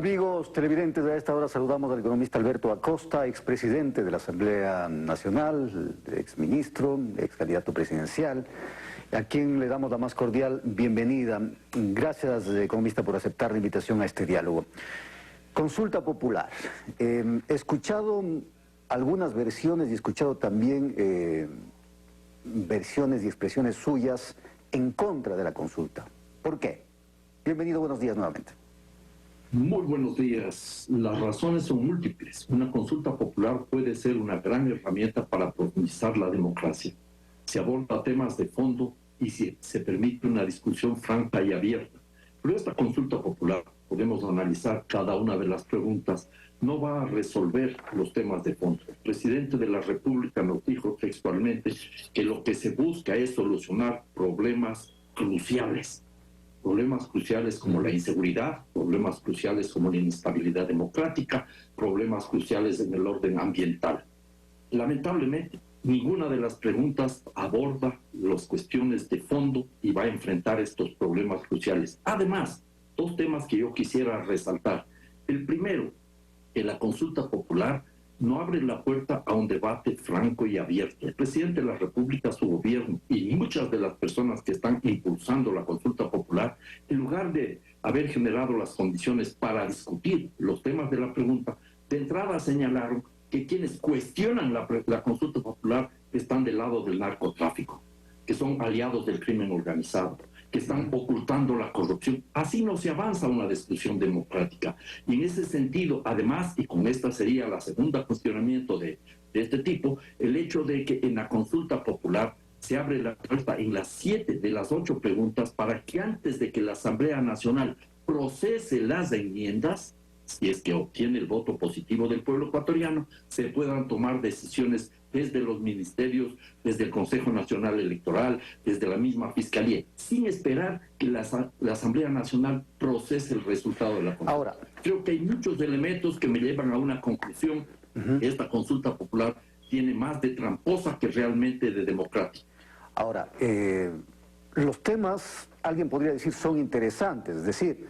Amigos televidentes, a esta hora saludamos al economista Alberto Acosta, expresidente de la Asamblea Nacional, exministro, excandidato presidencial, a quien le damos la más cordial bienvenida. Gracias, economista, por aceptar la invitación a este diálogo. Consulta popular. He escuchado algunas versiones y he escuchado también versiones y expresiones suyas en contra de la consulta. ¿Por qué? Bienvenido, buenos días nuevamente. Muy buenos días. Las razones son múltiples. Una consulta popular puede ser una gran herramienta para profundizar la democracia. Se aborda temas de fondo y se permite una discusión franca y abierta. Pero esta consulta popular, podemos analizar cada una de las preguntas, no va a resolver los temas de fondo. El presidente de la República nos dijo textualmente que lo que se busca es solucionar problemas cruciales. Problemas cruciales como la inseguridad, problemas cruciales como la inestabilidad democrática, problemas cruciales en el orden ambiental. Lamentablemente, ninguna de las preguntas aborda las cuestiones de fondo y va a enfrentar estos problemas cruciales. Además, dos temas que yo quisiera resaltar. El primero, que la consulta popular no abre la puerta a un debate franco y abierto. El presidente de la República, su gobierno y muchas de las personas que están impulsando la consulta popular, en lugar de haber generado las condiciones para discutir los temas de la pregunta, de entrada señalaron que quienes cuestionan la consulta popular están del lado del narcotráfico, que son aliados del crimen organizado, que están ocultando la corrupción. Así no se avanza una discusión democrática. Y en ese sentido, además, y con esta sería la segunda cuestionamiento de este tipo, el hecho de que en la consulta popular se abre la puerta en las 7 de las 8 preguntas para que antes de que la Asamblea Nacional procese las enmiendas, si es que obtiene el voto positivo del pueblo ecuatoriano, se puedan tomar decisiones desde los ministerios, desde el Consejo Nacional Electoral, desde la misma Fiscalía, sin esperar que la Asamblea Nacional procese el resultado de la consulta. Ahora, creo que hay muchos elementos que me llevan a una conclusión. Esta consulta popular tiene más de tramposa que realmente de democrática. Ahora, los temas, alguien podría decir, son interesantes, es decir,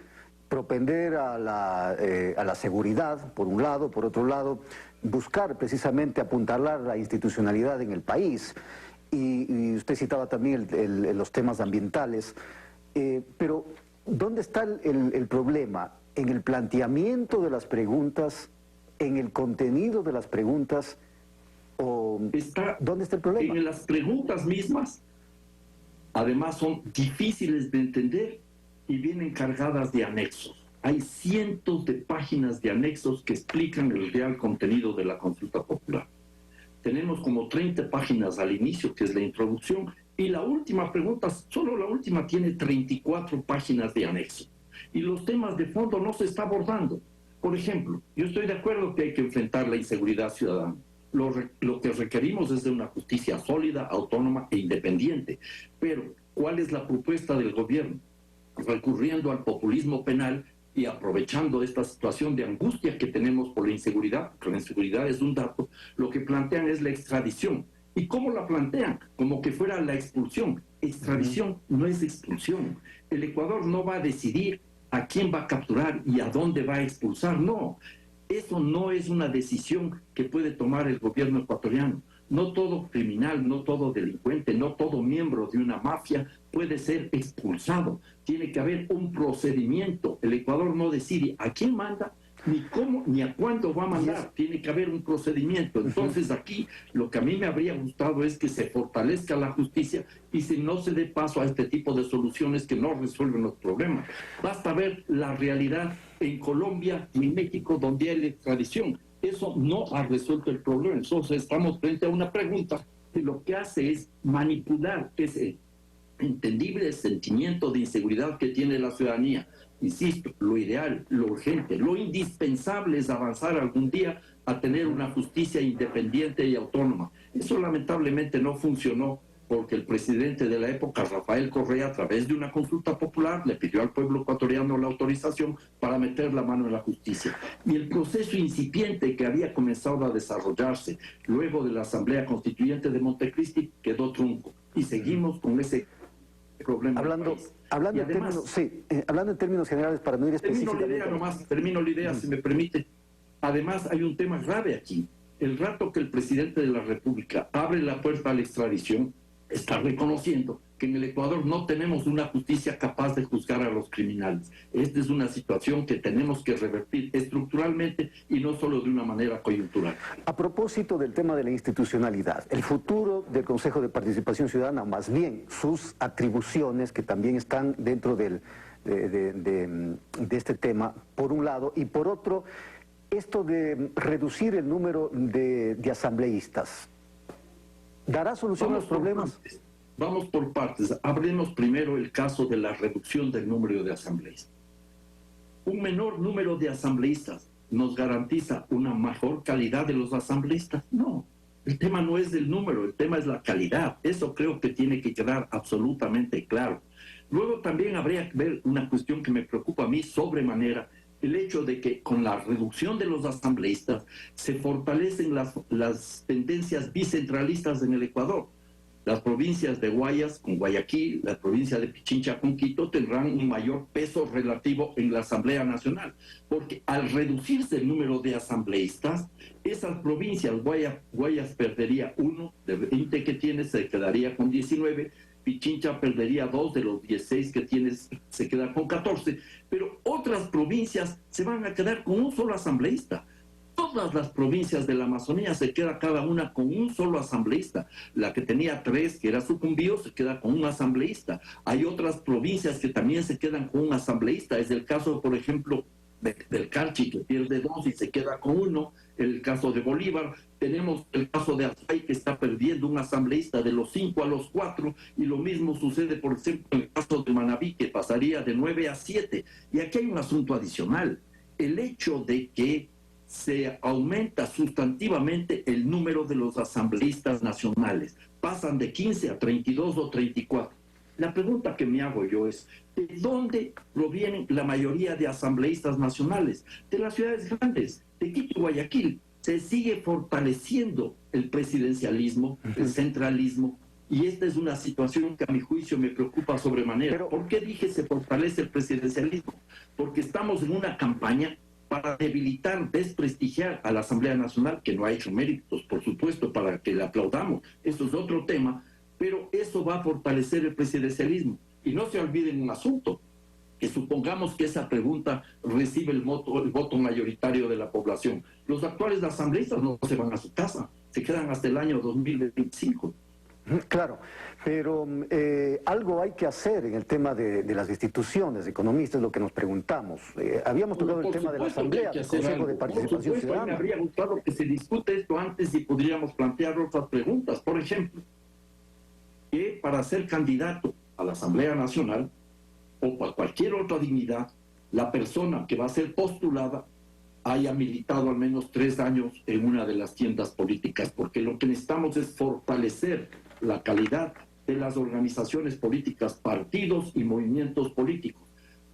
propender a la seguridad, por un lado, por otro lado, buscar precisamente apuntalar la institucionalidad en el país. Y usted citaba también los temas ambientales. Pero, ¿dónde está el problema? ¿En el planteamiento de las preguntas? ¿En el contenido de las preguntas? ¿O dónde está el problema? En las preguntas mismas, además son difíciles de entender y vienen cargadas de anexos. Hay cientos de páginas de anexos que explican el real contenido de la consulta popular. Tenemos como 30 páginas al inicio, que es la introducción, y la última pregunta, solo la última, tiene 34 páginas de anexo. Y los temas de fondo no se está abordando. Por ejemplo, yo estoy de acuerdo que hay que enfrentar la inseguridad ciudadana. Lo que requerimos es de una justicia sólida, autónoma e independiente. Pero, ¿cuál es la propuesta del gobierno? Recurriendo al populismo penal y aprovechando esta situación de angustia que tenemos por la inseguridad, porque la inseguridad es un dato, lo que plantean es la extradición. ¿Y cómo la plantean? Como que fuera la expulsión. Extradición no es expulsión. El Ecuador no va a decidir a quién va a capturar y a dónde va a expulsar, no. Eso no es una decisión que puede tomar el gobierno ecuatoriano. No todo criminal, no todo delincuente, no todo miembro de una mafia puede ser expulsado. Tiene que haber un procedimiento. El Ecuador no decide a quién manda, ni cómo, ni a cuándo va a mandar. Tiene que haber un procedimiento. Entonces aquí lo que a mí me habría gustado es que se fortalezca la justicia y si no se dé paso a este tipo de soluciones que no resuelven los problemas. Basta ver la realidad en Colombia y en México donde hay extradición. Eso no ha resuelto el problema. Entonces estamos frente a una pregunta que lo que hace es manipular ese entendible sentimiento de inseguridad que tiene la ciudadanía. Insisto, lo ideal, lo urgente, lo indispensable es avanzar algún día a tener una justicia independiente y autónoma. Eso lamentablemente no funcionó porque el presidente de la época, Rafael Correa, a través de una consulta popular, le pidió al pueblo ecuatoriano la autorización para meter la mano en la justicia. Y el proceso incipiente que había comenzado a desarrollarse luego de la Asamblea Constituyente de Montecristi quedó trunco. Y seguimos con ese problema del Hablando, país. hablando, Y en además, términos, sí, hablando en términos generales, para no ir específicamente... termino la idea, si me permite. Además, hay un tema grave aquí. El rato que el presidente de la República abre la puerta a la extradición, está reconociendo que en el Ecuador no tenemos una justicia capaz de juzgar a los criminales. Esta es una situación que tenemos que revertir estructuralmente y no solo de una manera coyuntural. A propósito del tema de la institucionalidad, el futuro del Consejo de Participación Ciudadana, más bien sus atribuciones que también están dentro de este tema, por un lado, y por otro, esto de reducir el número de asambleístas, ¿dará solución a los problemas? Vamos por partes. Hablemos primero el caso de la reducción del número de asambleístas. Un menor número de asambleístas nos garantiza una mejor calidad de los asambleístas. No, el tema no es del número, el tema es la calidad. Eso creo que tiene que quedar absolutamente claro. Luego también habría que ver una cuestión que me preocupa a mí sobremanera, el hecho de que con la reducción de los asambleístas se fortalecen las tendencias bicentralistas en el Ecuador. Las provincias de Guayas con Guayaquil, la provincia de Pichincha con Quito tendrán un mayor peso relativo en la Asamblea Nacional, porque al reducirse el número de asambleístas, esas provincias, Guayas perdería 1 de 20 que tiene, se quedaría con 19, Pichincha perdería 2 de los 16 que tiene, se queda con 14, pero otras provincias se van a quedar con un solo asambleísta. Todas las provincias de la Amazonía se queda cada una con un solo asambleísta. La que tenía 3, que era Sucumbío, se queda con un asambleísta. Hay otras provincias que también se quedan con un asambleísta. Es el caso, por ejemplo, del Carchi, que pierde 2 y se queda con 1. El caso de Bolívar. Tenemos el caso de Azuay, que está perdiendo un asambleísta de los 5 a los 4. Y lo mismo sucede, por ejemplo, en el caso de Manabí, que pasaría de 9 a 7. Y aquí hay un asunto adicional. El hecho de que se aumenta sustantivamente el número de los asambleístas nacionales. Pasan de 15 a 32 o 34. La pregunta que me hago yo es, ¿de dónde provienen la mayoría de asambleístas nacionales? De las ciudades grandes, de Quito y Guayaquil. Se sigue fortaleciendo el presidencialismo, el centralismo, y esta es una situación que a mi juicio me preocupa sobremanera. ¿Por qué dije se fortalece el presidencialismo? Porque estamos en una campaña para debilitar, desprestigiar a la Asamblea Nacional, que no ha hecho méritos, por supuesto, para que le aplaudamos. Eso es otro tema, pero eso va a fortalecer el presidencialismo. Y no se olviden un asunto, que supongamos que esa pregunta recibe el voto mayoritario de la población. Los actuales asambleístas no se van a su casa, se quedan hasta el año 2025. Claro, pero algo hay que hacer en el tema de las instituciones, economistas, lo que nos preguntamos. Habíamos tocado el tema de la Asamblea, del Consejo de Participación Ciudadana. Me habría gustado que se discute esto antes y podríamos plantear otras preguntas. Por ejemplo, que para ser candidato a la Asamblea Nacional o para cualquier otra dignidad, la persona que va a ser postulada haya militado al menos 3 años en una de las tiendas políticas, porque lo que necesitamos es fortalecer la calidad de las organizaciones políticas, partidos y movimientos políticos.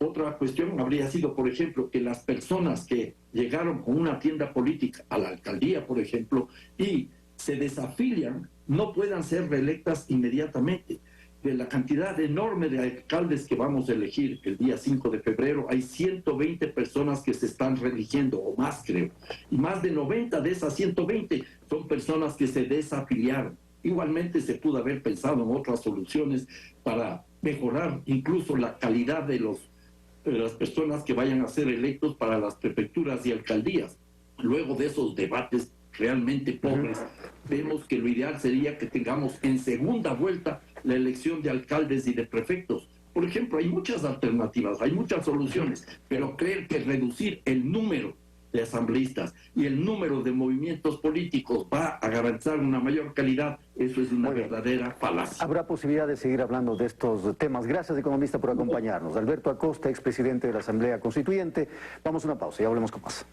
Otra cuestión habría sido, por ejemplo, que las personas que llegaron con una tienda política a la alcaldía, por ejemplo, y se desafilian, no puedan ser reelectas inmediatamente. De la cantidad enorme de alcaldes que vamos a elegir el día 5 de febrero, hay 120 personas que se están reeligiendo, o más creo. Y más de 90 de esas 120 son personas que se desafiliaron. Igualmente se pudo haber pensado en otras soluciones para mejorar incluso la calidad de las personas que vayan a ser electos para las prefecturas y alcaldías. Luego de esos debates realmente pobres, vemos que lo ideal sería que tengamos en segunda vuelta la elección de alcaldes y de prefectos. Por ejemplo, hay muchas alternativas, hay muchas soluciones, pero creer que reducir el número de asambleístas y el número de movimientos políticos va a garantizar una mayor calidad, eso es una verdadera falacia. Habrá posibilidad de seguir hablando de estos temas. Gracias, economista, por acompañarnos. Alberto Acosta, expresidente de la Asamblea Constituyente. Vamos a una pausa y hablemos con más.